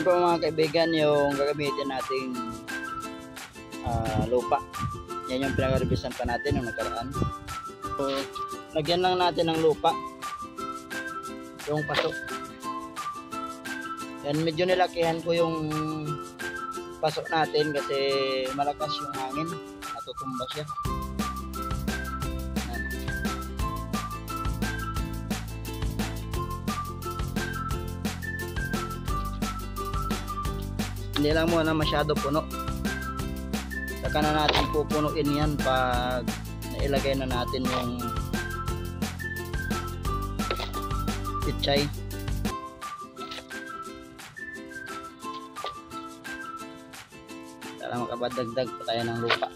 Yan po mga kaibigan yung gagamitin nating lupa. Yan yung pinag-revisan pa natin yung nakaraan. So, lagyan lang natin ng lupa yung paso. Yan, medyo nilakihan ko yung paso natin kasi malakas yung hangin, natutumba siya. Yan. Hindi lang muna masyado puno. Saka na natin pupunuin yan pag nailagay na natin yung pichay. Para makabadagdag pa tayo ng lupa.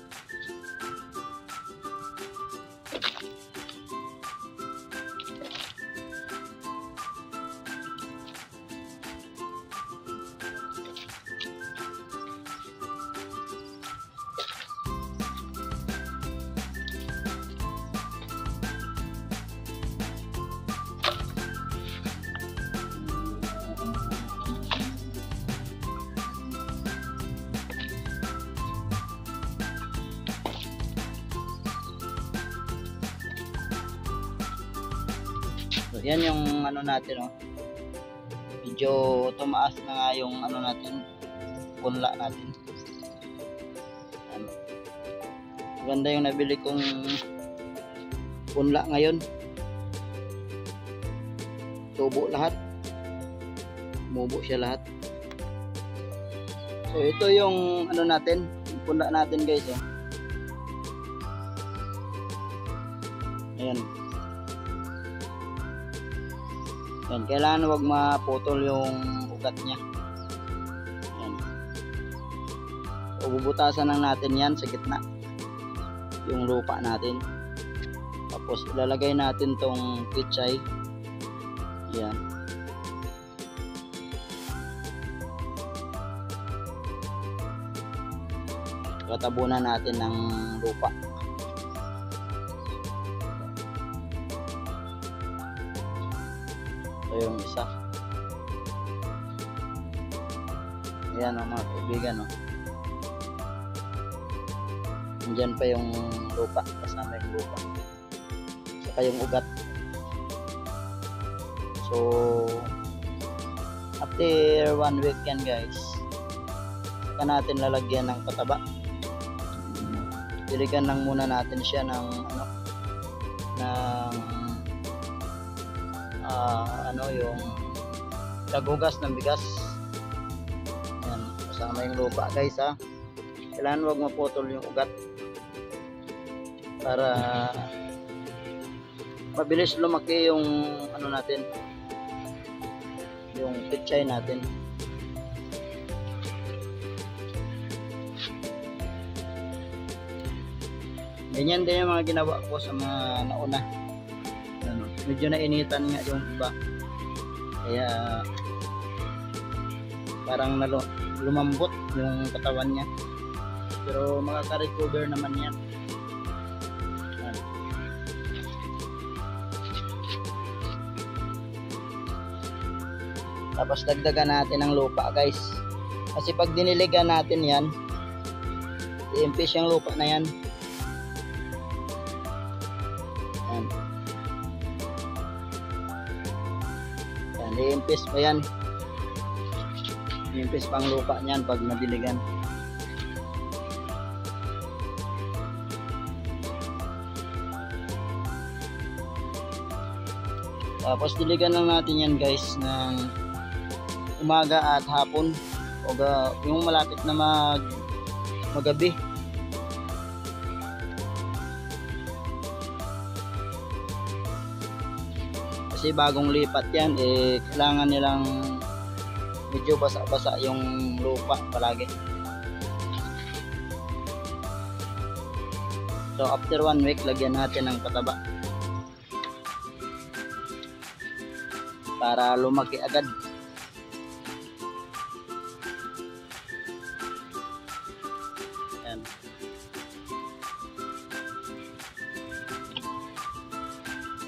So, yan yung ano natin, oh. Medyo tumaas na nga yung ano natin, punla natin. Yan. Ganda yung nabili kong punla ngayon. Tubo lahat. Mubo siya lahat. So ito yung ano natin, yung punla natin guys, oh. Ayan. Yan, kailangan wag maputol yung ugat niya. Yan. So, bubutasan lang natin yan sa gitna yung lupa natin. Tapos ilalagay natin tong pichay. Yan. Katabunan natin ng lupa. Yung isa. Ayan ang mga kaibigan, no? Nandiyan pa yung lupa, kasama yung lupa, saka yung ugat. So after 1 week yan guys, saka natin lalagyan ng pataba. Diligan lang muna natin siya ng ano, ng yung taghugas ng bigas. Yan, kasama yung lupa guys, ha. Kailangan wag maputol yung ugat para mabilis lumaki yung ano natin, yung pichay natin. Ganyan din yung mga ginawa ko sa mga nauna. Medyo nainitan nga yung iba, kaya parang lumambot yung katawan niya, pero makaka-recover naman yan. Tapos dagdagan natin ng lupa guys, kasi pag diniligan natin yan, i-impis yung lupa na yan. I-impis pa yan. I-impis pang lupa niyan pag nadiligan. Tapos diligan lang natin yan guys ng umaga at hapon, o yung malapit na magabi. Kasi bagong lipat yan, kailangan nilang medyo basa-basa yung lupa palagi. So after 1 week, lagyan natin ng pataba para lumaki agad. Yan.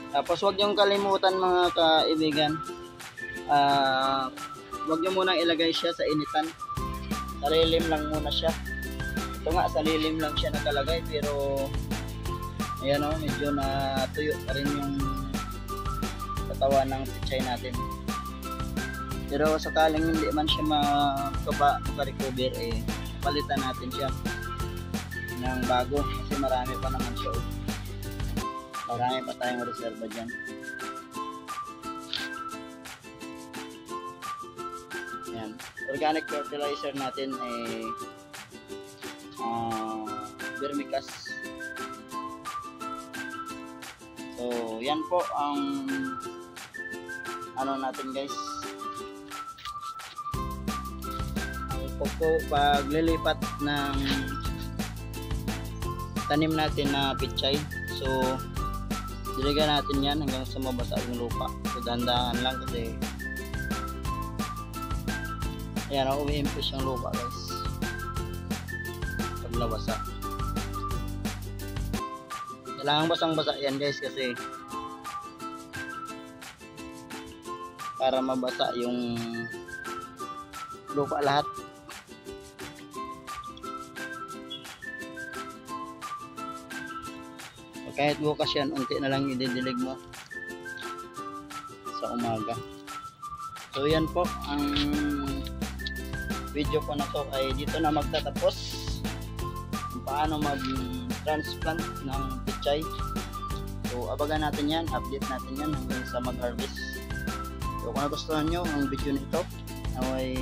Tapos huwag niyong kalimutan mga kaibigan, wag nyo munang ilagay siya sa initan. Sa lilim lang muna siya. Ito nga, sa lilim lang siya nakalagay, pero ayan o, medyo natuyo pa rin yung katawan ng pichay natin. Pero sakaling hindi man siya maka-recover, palitan natin siya ng bago kasi marami pa naman siya. Marami pa tayong reserva dyan. Ayan. Organic fertilizer natin vermicast. So yan po ang ano natin guys, paglilipat ng tanim natin na pichay. So diligan natin yan hanggang sa mabasa yung lupa. So dahan-dahan lang kasi ayan, umiimpis yung lupa guys pag nabasa. Kailangan basang-basa yan guys kasi para mabasa yung lupa lahat. Kahit bukas yan, unti na lang ididilig mo sa umaga. So yan po, ang video ko na to ay dito na magtatapos. Kung paano mag-transplant ng pichay. So abagan natin yan, update natin yan hanggang sa mag-harvest. So kung nagustuhan nyo ang video nito, ay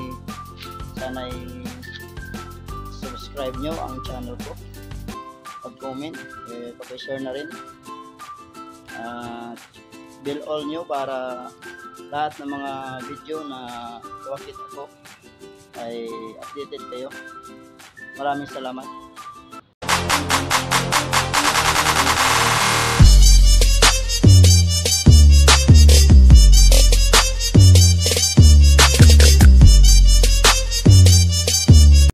sana'y subscribe nyo ang channel ko, pag-comment, pag-share na rin, at bell all nyo para lahat ng mga video na iwakit ako ay updated kayo. Maraming salamat.